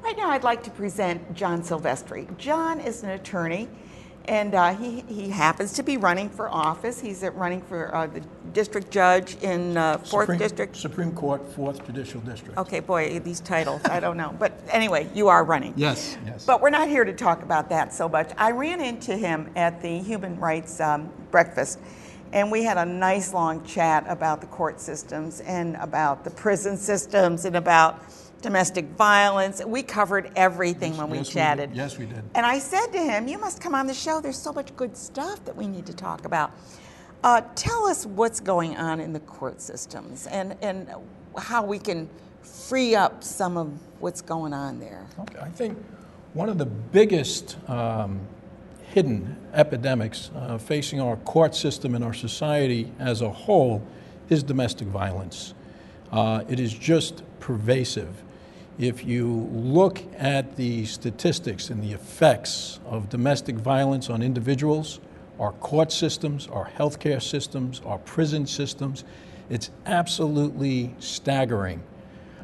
Right now I'd like to present John Silvestri. John is an attorney, and he happens to be running for office. He's running for the district judge in 4th District. Supreme Court, 4th Judicial District. Okay, boy, these titles, I don't know. But anyway, you are running. Yes, yes. But we're not here to talk about that so much. I ran into him at the Human Rights breakfast, and we had a nice long chat about the court systems and about the prison systems and about domestic violence. We covered everything when we chatted. Yes, we did. And I said to him, you must come on the show. There's so much good stuff that we need to talk about. Tell us what's going on in the court systems and how we can free up some of what's going on there. Okay. I think one of the biggest hidden epidemics facing our court system and our society as a whole is domestic violence. It is just pervasive. If you look at the statistics and the effects of domestic violence on individuals, our court systems, our healthcare systems, our prison systems, it's absolutely staggering.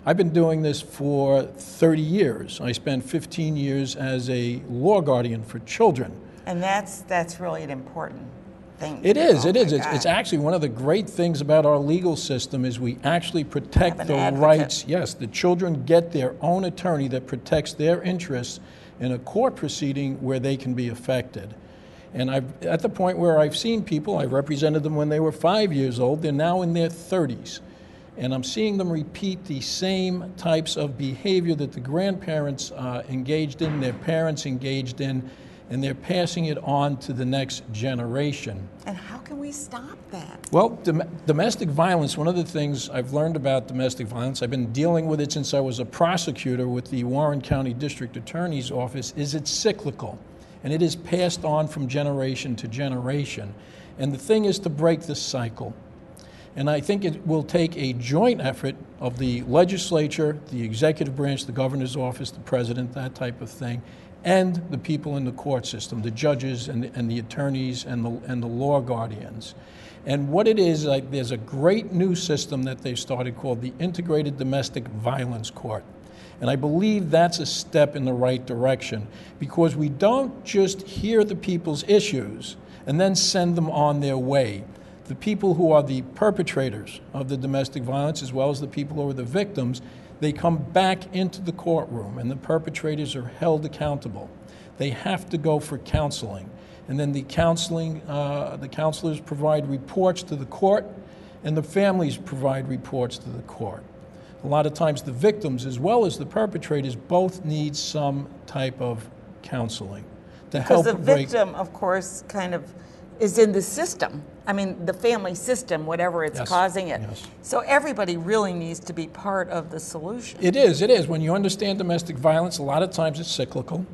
I've been doing this for 30 years. I spent 15 years as a law guardian for children. And that's really an important thing. It is. It's actually one of the great things about our legal system is we actually protect the rights. Yes, the children get their own attorney that protects their interests in a court proceeding where they can be affected. And at the point where I've seen people, I represented them when they were 5 years old, they're now in their 30s. And I'm seeing them repeat the same types of behavior that the grandparents engaged in, their parents engaged in, and they're passing it on to the next generation. And how can we stop that? Well, domestic violence, one of the things I've learned about domestic violence, I've been dealing with it since I was a prosecutor with the Warren County District Attorney's Office, is it's cyclical. And it is passed on from generation to generation. And the thing is to break this cycle. And I think it will take a joint effort of the legislature, the executive branch, the governor's office, the president, that type of thing, and the people in the court system, the judges and the attorneys and the law guardians. And what it is, there's a great new system that they've started called the Integrated Domestic Violence Court. And I believe that's a step in the right direction because we don't just hear the people's issues and then send them on their way. The people who are the perpetrators of the domestic violence as well as the people who are the victims, they come back into the courtroom and the perpetrators are held accountable. They have to go for counseling. And then the counselors provide reports to the court and the families provide reports to the court. A lot of times the victims as well as the perpetrators both need some type of counseling to help break. Because the victim, of course, kind of is in the system. I mean, the family system, whatever it's causing it. Yes. So everybody really needs to be part of the solution. It is. When you understand domestic violence, a lot of times it's cyclical.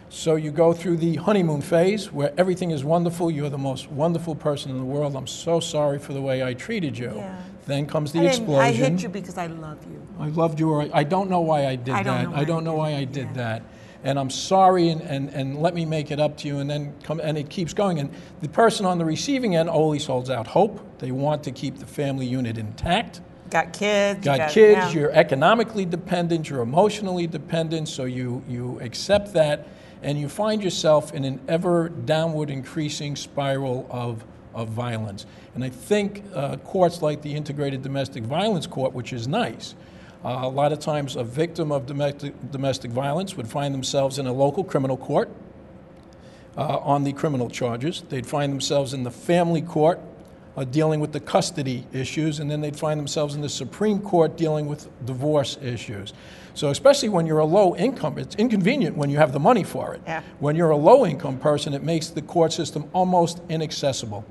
So you go through the honeymoon phase where everything is wonderful. You're the most wonderful person in the world. I'm so sorry for the way I treated you. Yeah. Then comes the explosion. I hit you because I love you. I loved you. I don't know why I did that. I don't know why I did that. And I'm sorry, and let me make it up to you, and then and it keeps going. And the person on the receiving end always holds out hope. They want to keep the family unit intact. Got kids. Yeah. You're economically dependent, you're emotionally dependent, so you accept that, and you find yourself in an ever downward increasing spiral of violence. And I think courts like the Integrated Domestic Violence Court, which is nice, a lot of times a victim of domestic violence would find themselves in a local criminal court on the criminal charges. They'd find themselves in the family court dealing with the custody issues, and then they'd find themselves in the Supreme Court dealing with divorce issues. So especially when you're a low income, it's inconvenient when you have the money for it. Yeah. When you're a low income person, it makes the court system almost inaccessible.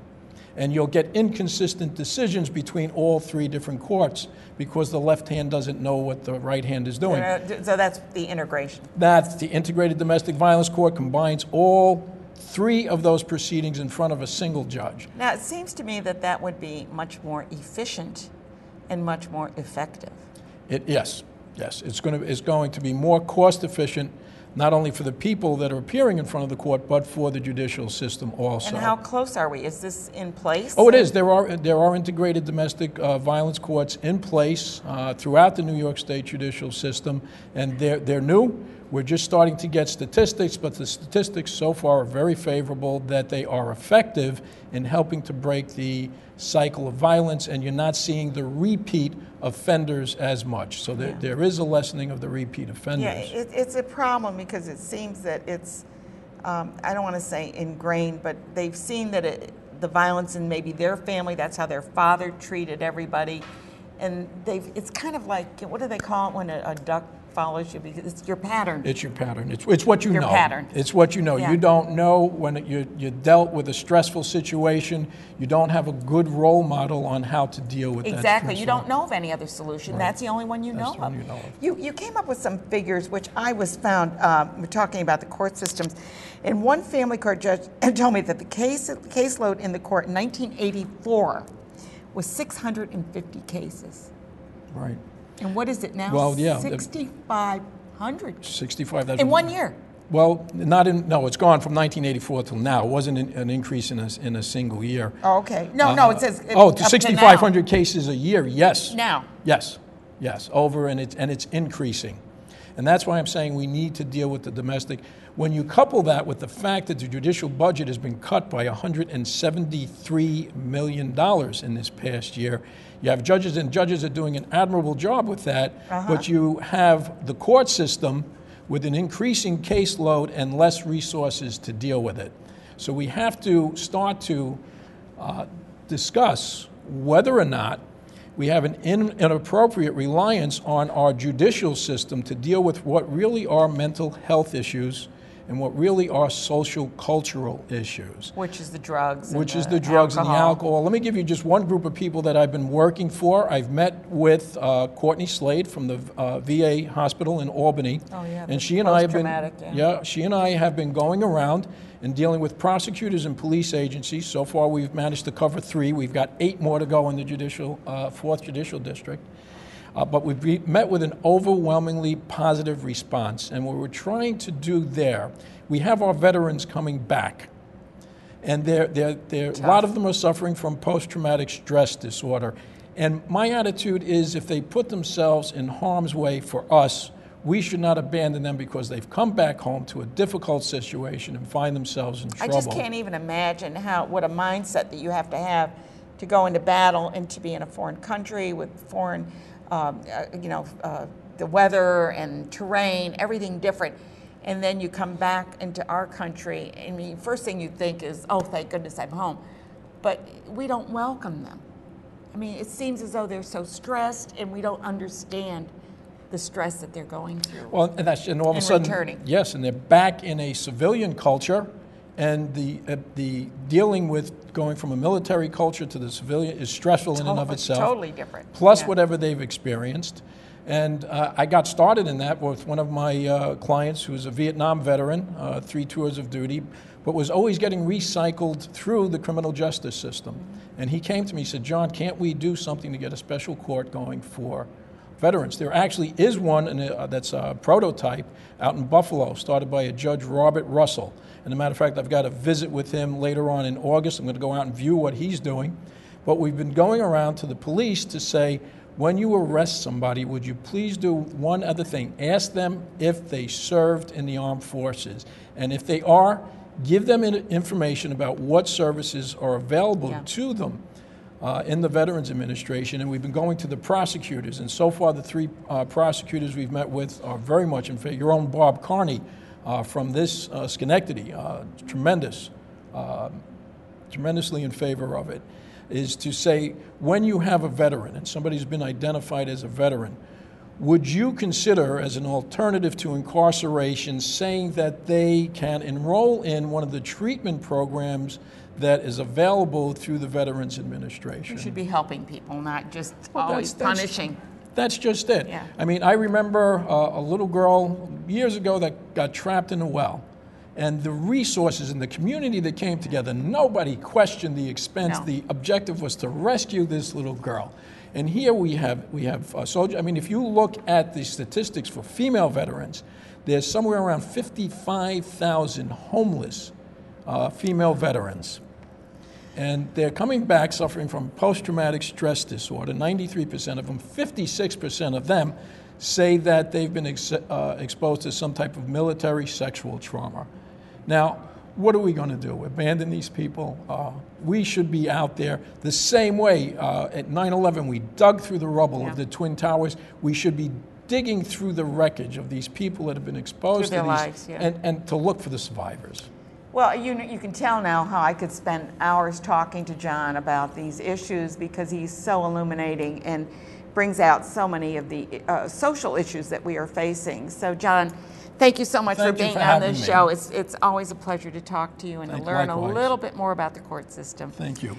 And you'll get inconsistent decisions between all three different courts because the left hand doesn't know what the right hand is doing. So that's the integration. That's the Integrated Domestic Violence Court combines all three of those proceedings in front of a single judge. Now, it seems to me that would be much more efficient and much more effective. Yes. It's going to be more cost efficient, not only for the people that are appearing in front of the court, but for the judicial system also. And how close are we? Is this in place? Oh, it is. There are integrated domestic violence courts in place throughout the New York State judicial system, and they're new. We're just starting to get statistics, but the statistics so far are very favorable that they are effective in helping to break the cycle of violence, and you're not seeing the repeat offenders as much. So there is a lessening of the repeat offenders. Yeah, it's a problem because it seems that it's, I don't want to say ingrained, but they've seen that the violence in maybe their family, that's how their father treated everybody. And it's kind of like, what do they call it when a duck follows you? Because it's your pattern. It's your pattern. It's what you know. Your pattern. It's what you know. Yeah. You don't know when you're dealt with a stressful situation. You don't have a good role model on how to deal with that. Exactly. You don't know of any other solution. Right. That's the only one you know That's the of. one you know of. You came up with some figures, which I was found, we're talking about the court systems. And one family court judge told me that the caseload in the court in 1984 was 650 cases. Right. And what is it now? Well, yeah. 6,500. 65. In 1 year. Well, no, it's gone from 1984 till now. It wasn't an increase in a single year. Oh, okay. No, it says to 6,500 cases a year, yes. Now. Yes, over, and it's increasing. And that's why I'm saying we need to deal with the domestic. When you couple that with the fact that the judicial budget has been cut by $173 million in this past year, you have judges, and judges are doing an admirable job with that, but you have the court system with an increasing caseload and less resources to deal with it. So we have to start to discuss whether or not we have an inappropriate reliance on our judicial system to deal with what really are mental health issues and what really are social cultural issues. Which is the drugs. Which is the drugs and the alcohol. Let me give you just one group of people that I've been working for. I've met with Courtney Slade from the VA hospital in Albany. Oh yeah, and she and I have been going around and dealing with prosecutors and police agencies. So far we've managed to cover 3. We've got 8 more to go in the 4th Judicial District. But we've met with an overwhelmingly positive response. And what we're trying to do there, we have our veterans coming back. And a lot of them are suffering from post-traumatic stress disorder. And my attitude is if they put themselves in harm's way for us, we should not abandon them because they've come back home to a difficult situation and find themselves in trouble. I just can't even imagine what a mindset that you have to go into battle and to be in a foreign country with foreign the weather and terrain, everything different. And then you come back into our country, I mean, first thing you think is, oh, thank goodness I'm home. But we don't welcome them. I mean, it seems as though they're so stressed and we don't understand the stress that they're going through. Well, and all of a sudden, returning. Yes, and they're back in a civilian culture, and the dealing with going from a military culture to the civilian is stressful in and of itself. Totally different. Plus whatever they've experienced. And I got started in that with one of my clients who's a Vietnam veteran, 3 tours of duty, but was always getting recycled through the criminal justice system. And he came to me and said, John, can't we do something to get a special court going for veterans? There actually is one that's a prototype out in Buffalo, started by a Judge Robert Russell. And as a matter of fact, I've got a visit with him later on in August. I'm going to go out and view what he's doing. But we've been going around to the police to say, when you arrest somebody, would you please do one other thing? Ask them if they served in the armed forces. And if they are, give them information about what services are available to them in the Veterans Administration. And we've been going to the prosecutors. And so far, the 3 prosecutors we've met with are very much in favor. Your own Bob Carney from this Schenectady, tremendously in favor of it, is to say, when you have a veteran and somebody's been identified as a veteran, would you consider as an alternative to incarceration saying that they can enroll in one of the treatment programs that is available through the Veterans Administration? You should be helping people, not just always punishing. That's just it. Yeah. I mean, I remember a little girl years ago that got trapped in a well. And the resources and the community that came together, nobody questioned the expense. No. The objective was to rescue this little girl. And here we have soldiers. I mean, if you look at the statistics for female veterans, there's somewhere around 55,000 homeless female veterans. And they're coming back suffering from post-traumatic stress disorder, 93% of them. 56% of them say that they've been exposed to some type of military sexual trauma. Now, what are we going to do? Abandon these people? We should be out there the same way. At 9/11, we dug through the rubble of the Twin Towers. We should be digging through the wreckage of these people that have been exposed to these lives, and to look for the survivors. Well, you can tell now how I could spend hours talking to John about these issues because he's so illuminating and brings out so many of the social issues that we are facing. So, John, thank you so much for being on this show. It's always a pleasure to talk to you and to learn a little bit more about the court system. Thank you.